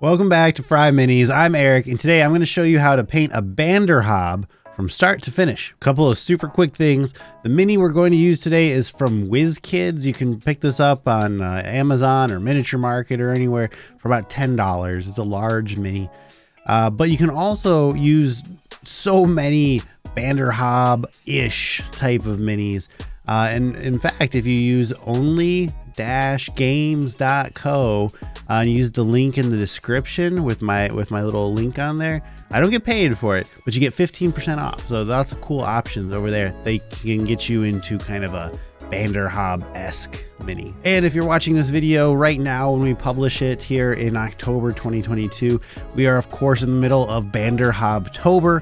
Welcome back to FryMinis. I'm Eric, and today I'm going to show you how to paint a Banderhobb from start to finish. A couple of super quick things. The mini we're going to use today is from Wizkids. You can pick this up on Amazon or Miniature Market or anywhere for about $10. It's a large mini. But you can also use so many Banderhobb-ish type of minis. And in fact, if you use only-games.co and use the link in the description with my little link on there, I don't get paid for it, but you get 15% off. So lots of cool options over there. They can get you into kind of a Banderhobb-esque mini. And if you're watching this video right now when we publish it here in October 2022, we are of course in the middle of Banderhobb-tober.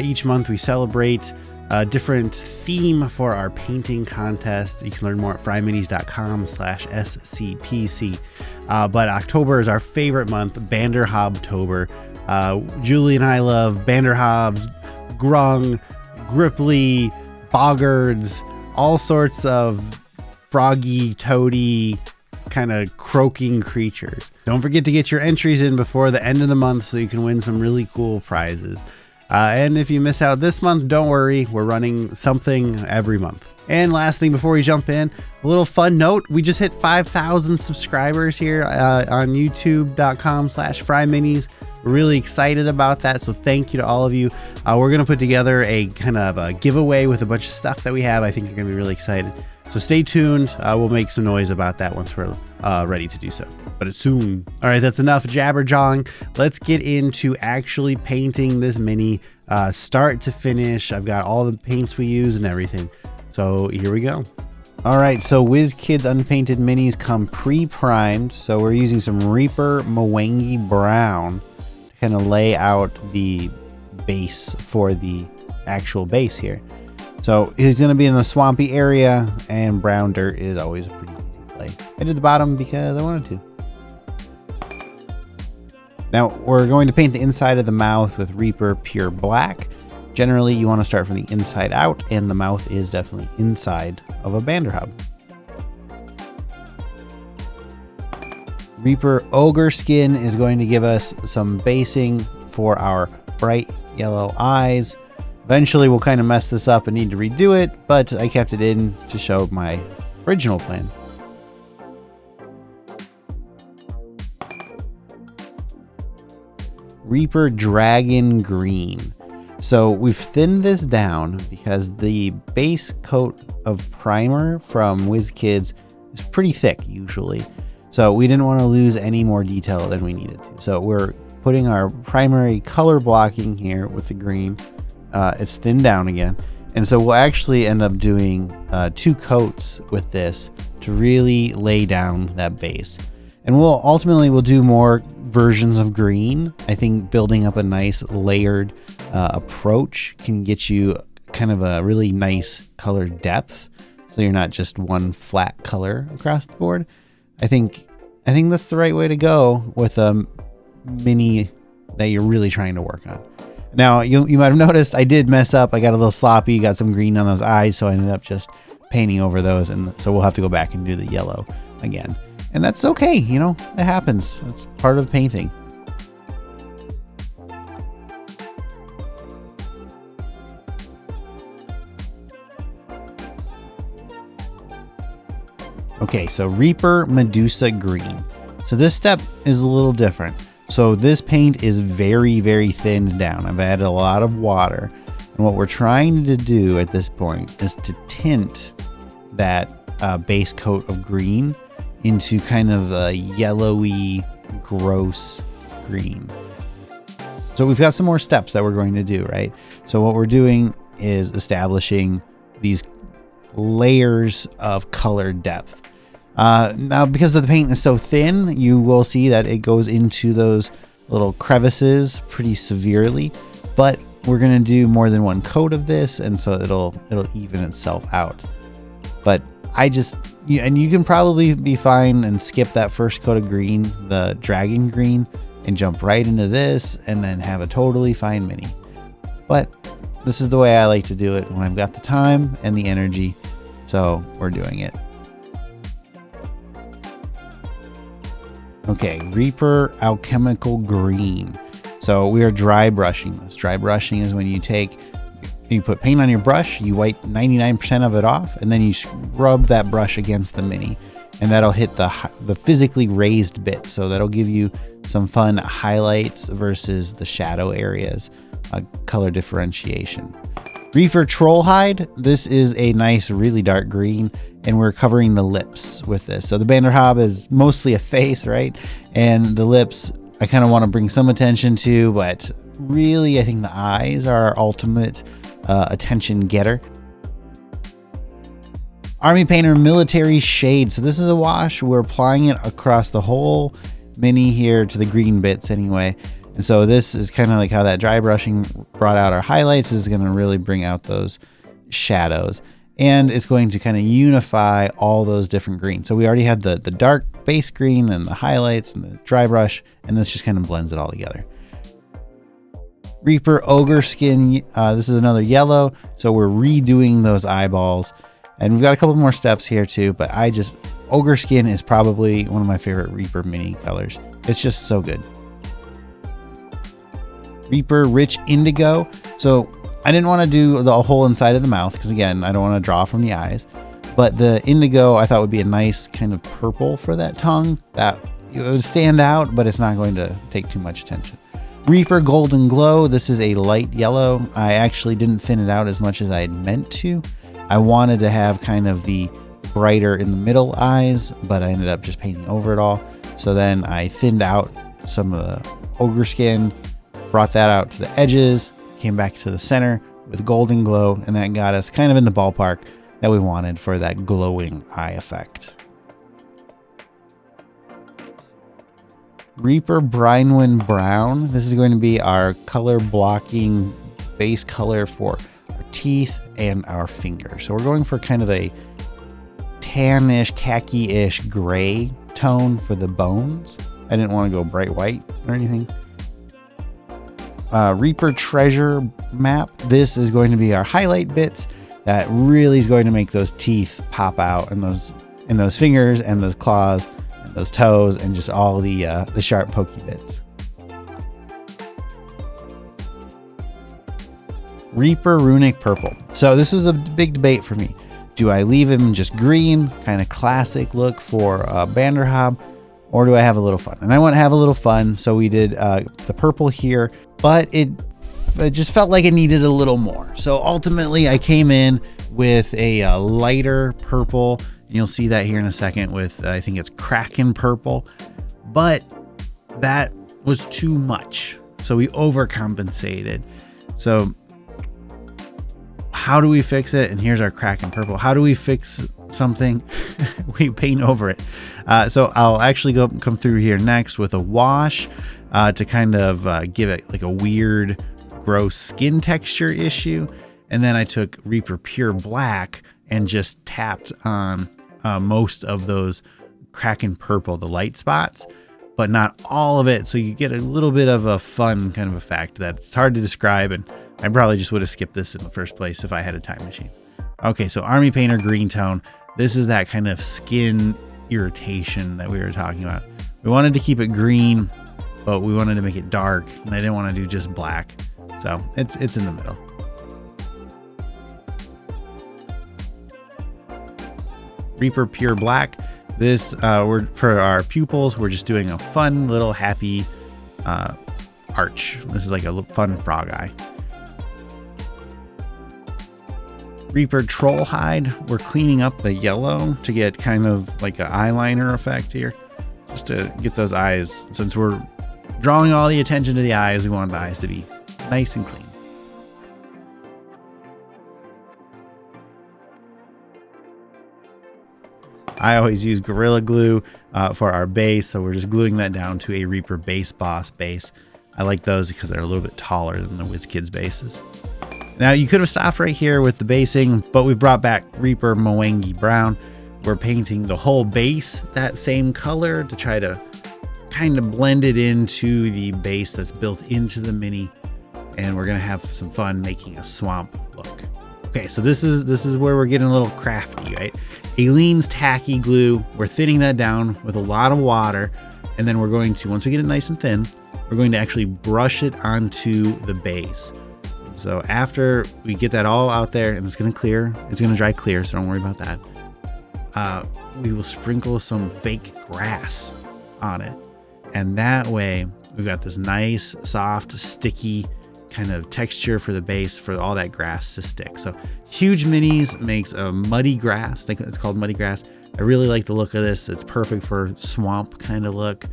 Each month we celebrate a different theme for our painting contest. You can learn more at fryminis.com/scpc. But October is our favorite month, Banderhobb-tober. Julie and I love Banderhobbs, Grung, Gripply, Boggards, all sorts of froggy, toady, kind of croaking creatures. Don't forget to get your entries in before the end of the month so you can win some really cool prizes. And if you miss out this month, don't worry, we're running something every month. And last thing before we jump in, a little fun note, we just hit 5,000 subscribers here on youtube.com/FryMinis. We're really excited about that, so thank you to all of you. We're gonna put together a kind of a giveaway with a bunch of stuff that we have. I think you're gonna be really excited. So stay tuned, we'll make some noise about that once we're ready to do so. But it's soon. All right, that's enough jabber-jawing. Let's get into actually painting this mini start to finish. I've got all the paints we use and everything. So here we go. All right, so Wizkids unpainted minis come pre-primed. So we're using some Reaper Mwangi Brown to kind of lay out the base for the actual base here. So it's going to be in a swampy area, and brown dirt is always a pretty easy play. I did the bottom because I wanted to. Now we're going to paint the inside of the mouth with Reaper Pure Black. Generally, you want to start from the inside out, and the mouth is definitely inside of a Banderhobb. Reaper Ogre Skin is going to give us some basing for our bright yellow eyes. Eventually, we'll kind of mess this up and need to redo it, but I kept it in to show my original plan. Reaper Dragon Green. So we've thinned this down because the base coat of primer from Wizkids is pretty thick usually. So we didn't want to lose any more detail than we needed to. So we're putting our primary color blocking here with the green. It's thinned down again. And so we'll actually end up doing 2 coats with this to really lay down that base. And we'll do more versions of green. I think building up a nice layered approach can get you kind of a really nice color depth, so you're not just one flat color across the board. I think that's the right way to go with a mini that you're really trying to work on. Now you might have noticed I did mess up. I got a little sloppy, got some green on those eyes, so I ended up just painting over those, and so we'll have to go back and do the yellow again. And that's okay, you know, it happens. That's part of painting. Okay, so Reaper Medusa Green. So this step is a little different. So this paint is very, very thinned down. I've added a lot of water. And what we're trying to do at this point is to tint that base coat of green into kind of a yellowy, gross green. So we've got some more steps that we're going to do, right? So what we're doing is establishing these layers of color depth. Now, because the paint is so thin, you will see that it goes into those little crevices pretty severely, but we're going to do more than one coat of this, and so it'll even itself out. But and you can probably be fine and skip that first coat of green, the dragon green, and jump right into this and then have a totally fine mini. But this is the way I like to do it when I've got the time and the energy, so we're doing it. Okay, Reaper Alchemical Green. So we are dry brushing this. Dry brushing is when you put paint on your brush, you wipe 99% of it off, and then you rub that brush against the mini, and that'll hit the physically raised bits. So that'll give you some fun highlights versus the shadow areas, color differentiation. Reaper Trollhide. This is a nice, really dark green, and we're covering the lips with this. So the Banderhobb is mostly a face, right? And the lips, I kind of want to bring some attention to, but really I think the eyes are our ultimate attention getter. Army Painter Military Shade. So this is a wash. We're applying it across the whole mini here to the green bits anyway. And so this is kind of like how that dry brushing brought out our highlights. This is going to really bring out those shadows. And it's going to kind of unify all those different greens. So we already had the dark base green and the highlights and the dry brush, and this just kind of blends it all together. Reaper Ogre Skin. This is another yellow. So we're redoing those eyeballs. And we've got a couple more steps here too, but Ogre Skin is probably one of my favorite Reaper mini colors. It's just so good. Reaper Rich Indigo. So I didn't want to do the whole inside of the mouth because again, I don't want to draw from the eyes, but the indigo I thought would be a nice kind of purple for that tongue that it would stand out, but it's not going to take too much attention. Reaper Golden Glow. This is a light yellow. I actually didn't thin it out as much as I had meant to. I wanted to have kind of the brighter in the middle eyes, but I ended up just painting over it all. So then I thinned out some of the ogre skin, brought that out to the edges, came back to the center with Golden Glow, and that got us kind of in the ballpark that we wanted for that glowing eye effect. Reaper Brinewind Brown. This is going to be our color blocking base color for our teeth and our fingers. So we're going for kind of a tannish, khaki-ish gray tone for the bones. I didn't want to go bright white or anything. Reaper Treasure Map. This is going to be our highlight bits that really is going to make those teeth pop out, and those fingers and those claws and those toes and just all the sharp pokey bits. Reaper Runic Purple. So this was a big debate for me. Do I leave him just green, kind of classic look for Banderhobb, or do I have a little fun? And I want to have a little fun, so we did the purple here, but it just felt like it needed a little more. So ultimately I came in with a lighter purple, and you'll see that here in a second with, I think it's Kraken purple, but that was too much. So we overcompensated. So how do we fix it? And here's our Kraken purple. How do we fix something? We paint over it. So I'll actually come through here next with a wash to kind of give it like a weird, gross skin texture issue. And then I took Reaper Pure Black and just tapped on most of those Kraken purple, the light spots, but not all of it. So you get a little bit of a fun kind of effect that's hard to describe. And I probably just would have skipped this in the first place if I had a time machine. Okay, so Army Painter Green Tone. This is that kind of skin irritation that we were talking about. We wanted to keep it green, but we wanted to make it dark, and I didn't want to do just black. So it's in the middle. Reaper Pure Black. This we're for our pupils. We're just doing a fun little happy arch. This is like a fun frog eye. Reaper Trollhide. We're cleaning up the yellow to get kind of like an eyeliner effect here, just to get those eyes. Since we're drawing all the attention to the eyes, we want the eyes to be nice and clean. I always use Gorilla Glue for our base, so we're just gluing that down to a Reaper Base Boss base. I like those because they're a little bit taller than the Wizkids bases. Now you could have stopped right here with the basing, but we brought back Reaper Mwangi Brown. We're painting the whole base that same color to try to kind of blend it into the base that's built into the mini, and we're gonna have some fun making a swamp look. Okay, so this is where we're getting a little crafty, right? Aileen's Tacky glue, we're thinning that down with a lot of water, And then we're going to, once we get it nice and thin, we're going to actually brush it onto the base. So after we get that all out there, and it's going to clear, it's going to dry clear, so don't worry about that. We will sprinkle some fake grass on it. And that way we've got this nice, soft, sticky kind of texture for the base for all that grass to stick. So Huge Minis makes a muddy grass. I think it's called muddy grass. I really like the look of this. It's perfect for swamp kind of look.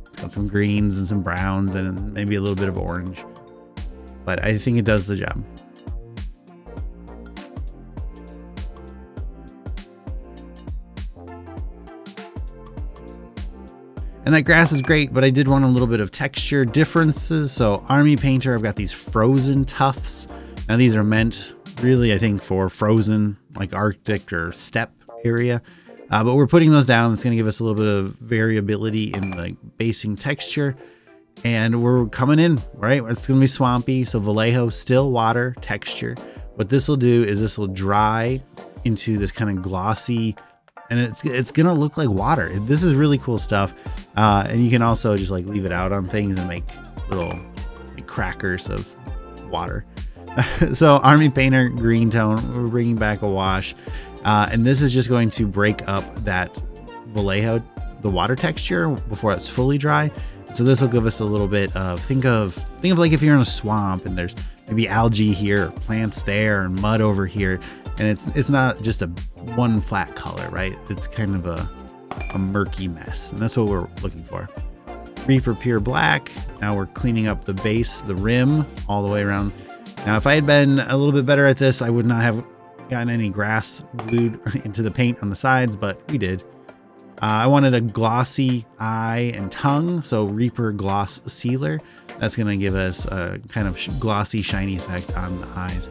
It's got some greens and some browns and maybe a little bit of orange, but I think it does the job. And that grass is great, but I did want a little bit of texture differences. So Army Painter, I've got these frozen tufts. Now these are meant really, I think, for frozen, like Arctic or steppe area. But we're putting those down. It's going to give us a little bit of variability in the basing texture. And we're coming in, right? It's going to be swampy. So Vallejo, still water texture. What this will do is this will dry into this kind of glossy, and it's going to look like water. This is really cool stuff. And you can also just like leave it out on things and make little like crackers of water. So Army Painter, green tone, we're bringing back a wash. And this is just going to break up that Vallejo, the water texture, before it's fully dry. So this will give us a little bit of, think of like if you're in a swamp and there's maybe algae here, or plants there, and mud over here. And it's not just a one flat color, right? It's kind of a murky mess. And that's what we're looking for. Reaper Pure Black. Now we're cleaning up the base, the rim, all the way around. Now, if I had been a little bit better at this, I would not have gotten any grass glued into the paint on the sides, but we did. I wanted a glossy eye and tongue, so Reaper Gloss Sealer. That's going to give us a kind of glossy, shiny effect on the eyes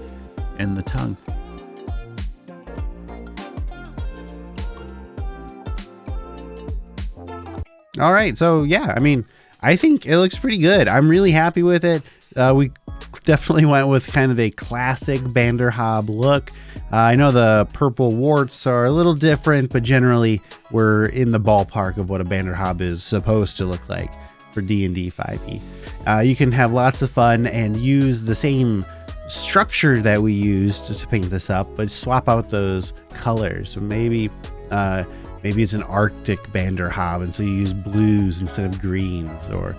and the tongue. All right, so yeah, I mean, I think it looks pretty good. I'm really happy with it. We definitely went with kind of a classic Banderhobb look. I know the purple warts are a little different, but generally we're in the ballpark of what a Banderhobb is supposed to look like for D&D 5e. You can have lots of fun and use the same structure that we used to paint this up, but swap out those colors. So maybe it's an Arctic Banderhobb, and so you use blues instead of greens, or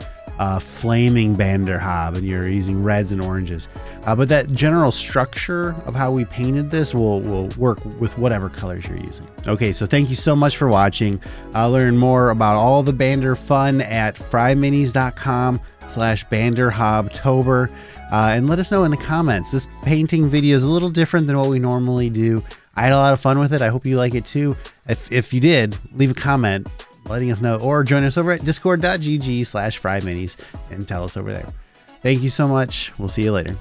flaming Banderhobb and you're using reds and oranges. But that general structure of how we painted this will work with whatever colors you're using. Okay, so thank you so much for watching. Learn more about all the Bander fun at fryminis.com/BanderHobbtober. And let us know in the comments. This painting video is a little different than what we normally do. I had a lot of fun with it. I hope you like it too. If you did, leave a comment letting us know, or join us over at discord.gg/FryMinis and tell us over there. Thank you so much. We'll see you later.